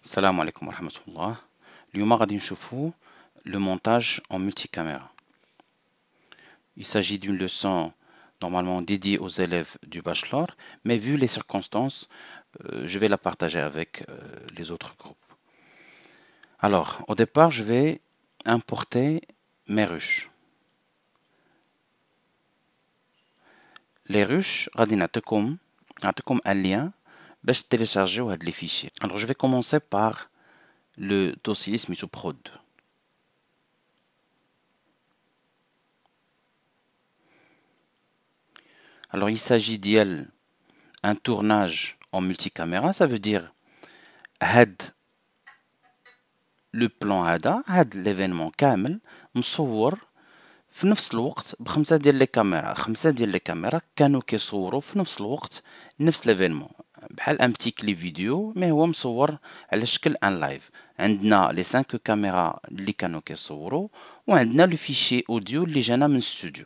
السلام عليكم ورحمة الله. اليوم غادي نشوفوا le montage en multicaméra. Il s'agit d'une leçon normalement dédiée aux élèves du bachelor, mais vu les circonstances, je vais la partager avec les autres groupes. Alors, au départ, je vais importer mes ruches. Les ruches, غادي نعطيكم un lien باش télécharger هاد les fichiers. Alors, je vais commencer par le dossier سميتو prod. Alors, il s'agit d'un tournage en multicaméra, ça veut dire had le plan had l'événement كامل مصور في نفس الوقت بخمسة ديال لي كاميرا، خمسة ديال لي كاميرا كانوا كيصوروا في نفس الوقت نفس ليفينمون، بحال ان بتي كليب فيديو مي هو مصور على شكل ان لايف. عندنا لي 5 كاميرا اللي كانوا كيصوروا وعندنا لو فيشي اوديو اللي جانا من ستوديو.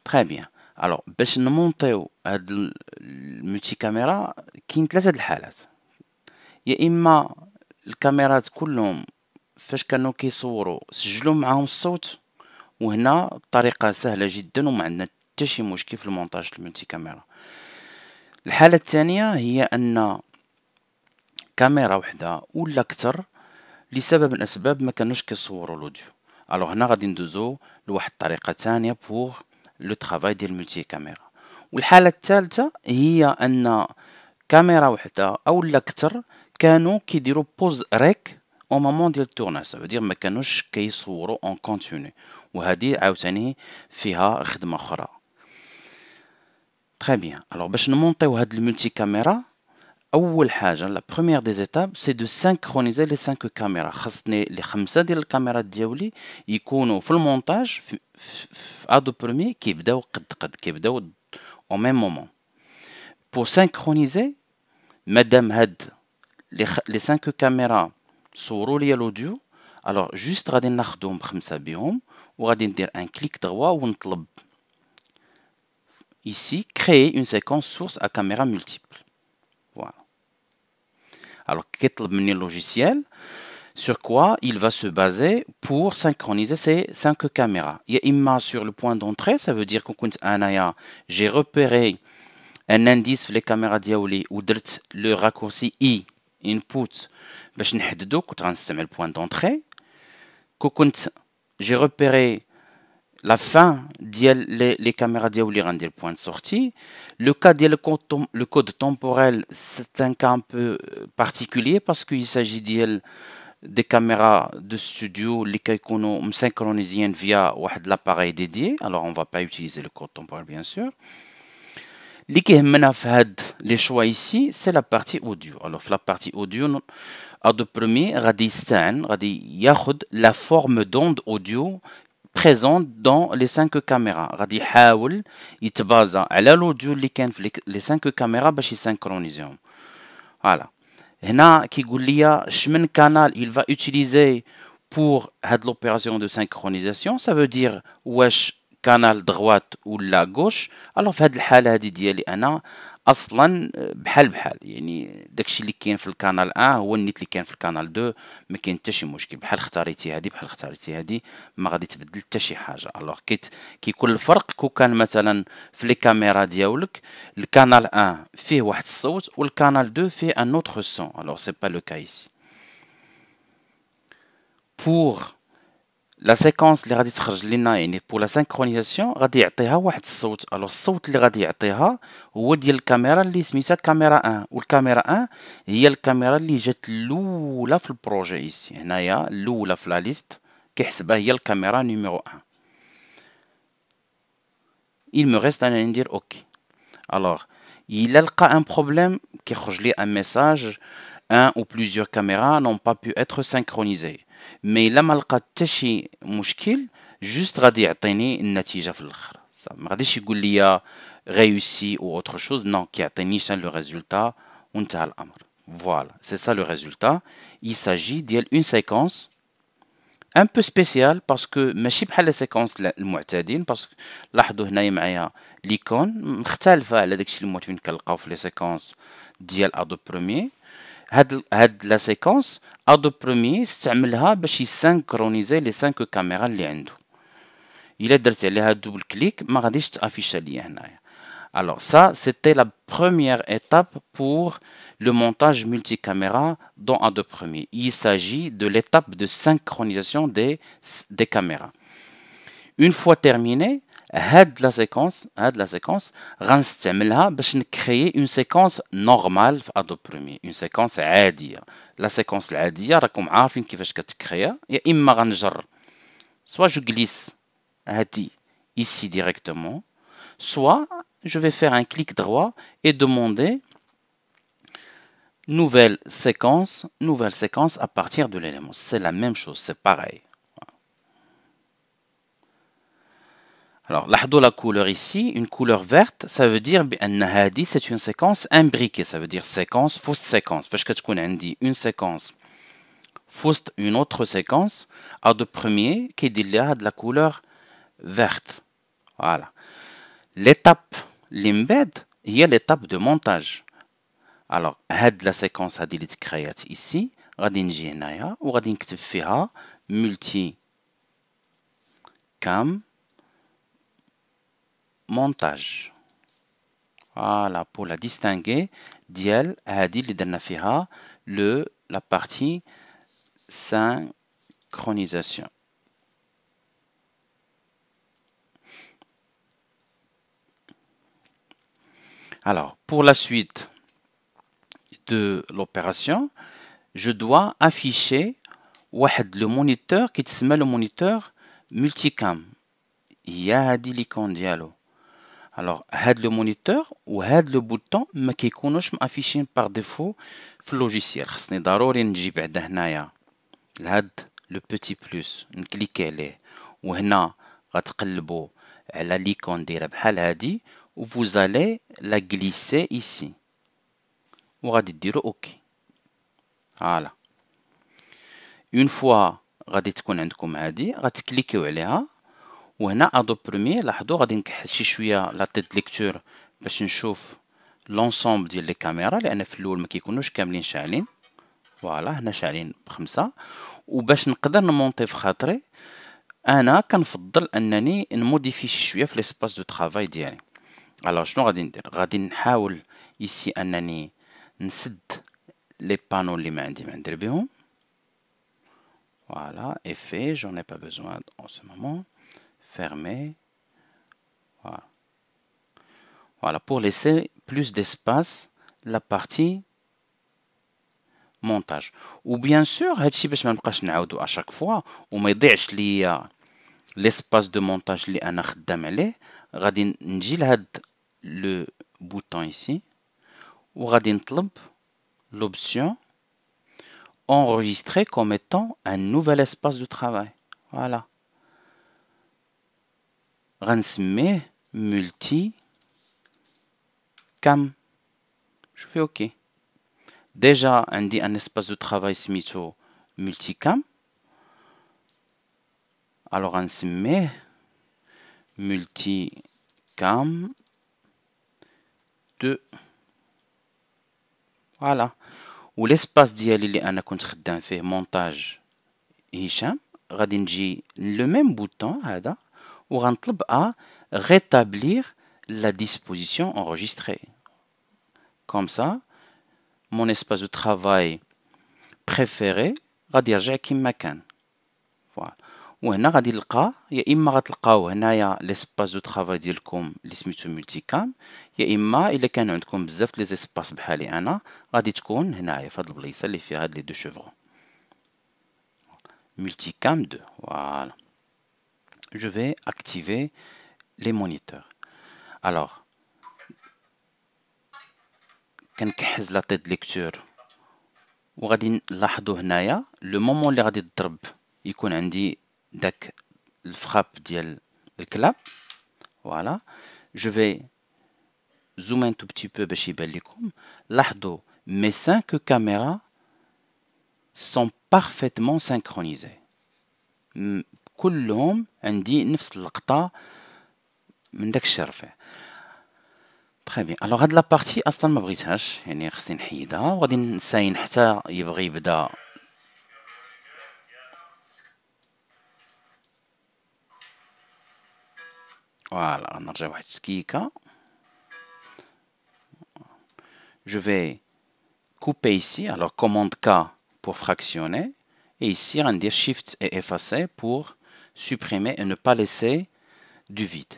تري بيان. الوغ باش نمونطيو هاد الملتي كاميرا كاين ثلاثة د الحالات، يا اما الكاميرات كلهم فاش كانوا كيصوروا سجلوا معاهم الصوت، وهنا الطريقة سهلة جدا وما عندنا حتى شي مشكل في المونتاج الملتي كاميرا. الحالة الثانية هي ان كاميرا وحدة ولا اكثر لسبب من الاسباب ما كانوش كيصوروا الاوديو. الوغ هنا غادي ندوزو لواحد الطريقة ثانية بوغ لو ترافاي ديال الملتي كاميرا. والحالة الثالثة هي ان كاميرا وحدة او لا اكثر كانوا كيديروا بوز ريك او مومون ديال التورناج، سا دير ما كانوش كيصوروا اون كونتينيو، وهذه عاوتاني فيها خدمة اخرى. تري بيان. الوغ باش نمونطيو هاد الملتي كاميرا، اول حاجه لا بروميير دي زيتاب سي دو سانكرونيزي لي 5 كاميرا. خاصني لي 5 ديال الكاميرات ديالي يكونوا في المونتاج في ادو برومي كيبداو قد كيبداو او ميم مومون. بور سانكرونيزي مادام هاد لي 5 كاميرا صوروا لي الاوديو، الوغ جوست غادي ناخذهم بخمسه بهم وغادي ندير ان كليك droit ونطلب ici créer une séquence source à caméra multiple. Voilà. Alors, qu'est-ce le logiciel? Sur quoi il va se baser pour synchroniser ces 5 caméras? Il y a imma sur le point d'entrée, ça veut dire que j'ai repéré un indice sur les caméras diaouli ou le raccourci I input باش نحددو كنت غنستعمل le point d'entrée. J'ai repéré la fin les caméras diaouli غندير point de sortie. Le cas le code temporel, c'est un cas un peu particulier parce qu'il s'agit des caméras de studio qui sont synchronisées via l'appareil dédié. Alors on ne va pas utiliser le code temporel bien sûr. Les choix ici, c'est la partie audio. Alors la partie audio, Adobe Premiere ياخد la forme d'onde audio présente dans les 5 caméras. غادي يحاول يتبازا على الاوديو اللي كان في les 5 caméras باش يسانكرونيزيهم. Voilà. هنا كيقول لي شمن canal il va utiliser pour هاد l'opération de synchronisation. Ça veut dire واش canal droite ou la gauche. Alors في هاد الحالة هادي ديالي أنا اصلا بحال يعني داكشي اللي كاين في الكانال 1 هو النيت اللي كاين في الكانال 2، ما كاين حتى شي مشكل. بحال اختاريتي هادي بحال اختاريتي هادي ما غادي تبدل حتى شي حاجه. الوغ كيكون الفرق كون كان مثلا في لي كاميرا ديالك الكانال 1 فيه واحد الصوت والكانال 2 فيه ان اوتر سون. الوغ سي با لو كا ايسي. بور لا سيكونس اللي غادي تخرج لنا يعني بور لا سانكرونيزاسيون غادي يعطيها واحد الصوت. الوغ الصوت اللي غادي يعطيها هو ديال الكاميرا اللي سميتها كاميرا 1، والكاميرا 1 هي الكاميرا اللي جات الاولى في البروجي ايسي. هنايا الاولى في لا ليست كيحسبها هي الكاميرا نيميرو 1. il me reste انا ندير اوكي. الوغ il لقى ان بروبليم كيخرج لي ان ميساج un ou plusieurs caméras n'ont pas pu être synchronisées. مي الا ما لقات حتى شي مشكل جوست غادي يعطيني النتيجه في الاخر. ما غاديش يقول لي réussi ou autre chose. non, كيعطيني حتى لو ريزولتا وانتهى الامر. Voilà, c'est ça le résultat. Il s'agit d'une séquence un peu spéciale parce que ماشي بحال لي سيكونس المعتادين. باسكو لاحظوا هنايا معايا ليكون مختلفه على داكشي اللي معتادين كنلقاو في لي سيكونس ديال ادوب بروميير. هاد لا سيكونس ادوب بروميير استعملها باش يسانكرونيزي لي 5 كاميرا اللي عنده. الا درت عليها دوبل كليك ما غاديش تافيشا ليا هنايا. Alors ça, c'était la première étape pour le montage multicaméra dans Adobe Premiere. Il s'agit de l'étape de synchronisation des caméras. Une fois terminé, هاد la séquence غنستعملها باش نكريي une séquence normale في Adobe Premiere, une séquence عادية. La séquence العادية راكم عارفين كيفاش كتكريا، يا إما غنجر soit je glisse هادي ici directement, soit je vais faire un clic droit et demander nouvelle séquence à partir de l'élément. C'est la même chose, c'est pareil. Alors, la couleur ici, une couleur verte, ça veut dire que c'est une séquence imbriquée, ça veut dire séquence, fausse séquence. Parce que tu connais une séquence, fausse une autre séquence, à de premier qui dit de la couleur verte. Voilà. L'étape l'embed, il y a l'étape de montage. Alors, la séquence a été créée ici, غادي نجي هنايا وغادي نكتب فيها multi cam montage. Voilà, pour la distinguer ديال هذه اللي درنا فيها la partie synchronisation. Alors, pour la suite de l'opération, je dois afficher le moniteur qui s'appelle le moniteur multicam. Il y a l'icône dialogue. Alors, le moniteur ou le bouton ما كيكونوش affichés par défaut في اللوجيسيال. خصني ضروري نجي بعد هنايا لهاد le petit plus نكليكي عليه وهنا غتقلبوا على l'icône دايره بحال هادي و vous allez la glisser ici وغادي ديروا OK. Voilà. Une fois غادي تكون عندكم هادي غتكليكيو عليها وهنا ادوب بروميير. لاحظوا غادي نكحل شي شويه لا تيت ليكتور باش نشوف لونسومبل ديال لي كاميرا لان في الاول ما كيكونوش كاملين شاعلين. فوالا هنا شاعلين ب5 وباش نقدر نمونطي في خاطري انا كنفضل انني نموديفي شي شويه في ليسباس دو طرافاي ديالي. الوغ شنو غادي ندير؟ غادي نحاول ici انني نسد لي بانو اللي ما ندير بهم. Voilà, effet, j'en ai pas besoin en ce moment. Fermer. Voilà. Voilà, pour laisser plus d'espace la partie montage. Ou bien sûr, هادشي باش ما نبقاش نعاودو à chaque fois وما يضيعش ليا l'espace de montage اللي انا خدام عليه. غادي نجي لهاد le bouton ici وغادي نطلب l'option enregistrer comme étant un nouvel espace de travail. Voilà. غنسميه multi cam. Je fais OK. Déjà, on dit un espace de travail smitho multicam. Alors, on se met multicam 2. Voilà. Ou l'espace ديالي اللي انا كنت خدام فيه montage هشام غادي نجي le même bouton هذا وغنطلب à rétablir la disposition enregistrée. Comme ça, mon espace de travail préféré غادي يرجع كما كان. فوالا. وهنا غادي نلقى يا اما غتلقاو هنايا ليسباس دو طرافاي ديالكم اللي سميتو ملتي كام، يا اما الا كان عندكم بزاف لي زيسباس بحالي انا غادي تكون هنايا في هاد البلايصه اللي فيها هاد لي دو شيفرون. ملتي كام 2. Voilà. Je vais activer les moniteurs. Alors كنكحز لا تيت ليكتور وغادي نلاحظوا هنايا لو مومون اللي غادي تضرب يكون عندي داك الفراب ديال الكلاب. فوالا. جو في زوم ان تو بتي بو باش يبان لكم. لاحظوا مي 5 كاميرا سون بارفيتمون سانكرونيزي، كلهم عندي نفس اللقطه من داك الشي رفيع. تري بيان. الوغ هاد لابارتي اصلا ما بغيتهاش، يعني خصني نحيدها وغادي نساين حتى يبغي يبدا. فوالا غنرجع واحد التكيكه. Je vais couper ici, alors commande K pour fractionner, et ici on dire Shift et effacer pour supprimer et ne pas laisser du vide.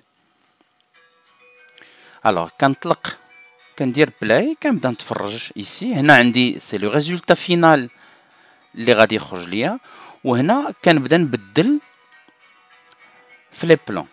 Alors كنطلق كندير بلاي كنبدا نتفرج ici. هنا عندي سي لو ريزولتا فينال اللي غادي يخرج ليا، وهنا كنبدا نبدل في لي بلون.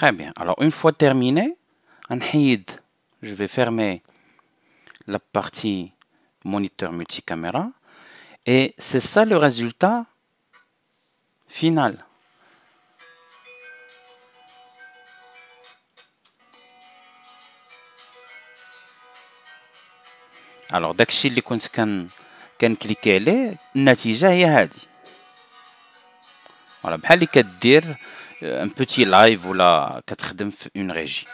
Très bien. Alors, une fois terminé, je vais fermer la partie moniteur multicaméra. Et c'est ça le résultat final. Alors, داكشي اللي كنت كنكليكي عليه، النتيجة هي هذه. فوالا بحال اللي كدير ان بوتي لايف ولا كتخدم في اون ريجي.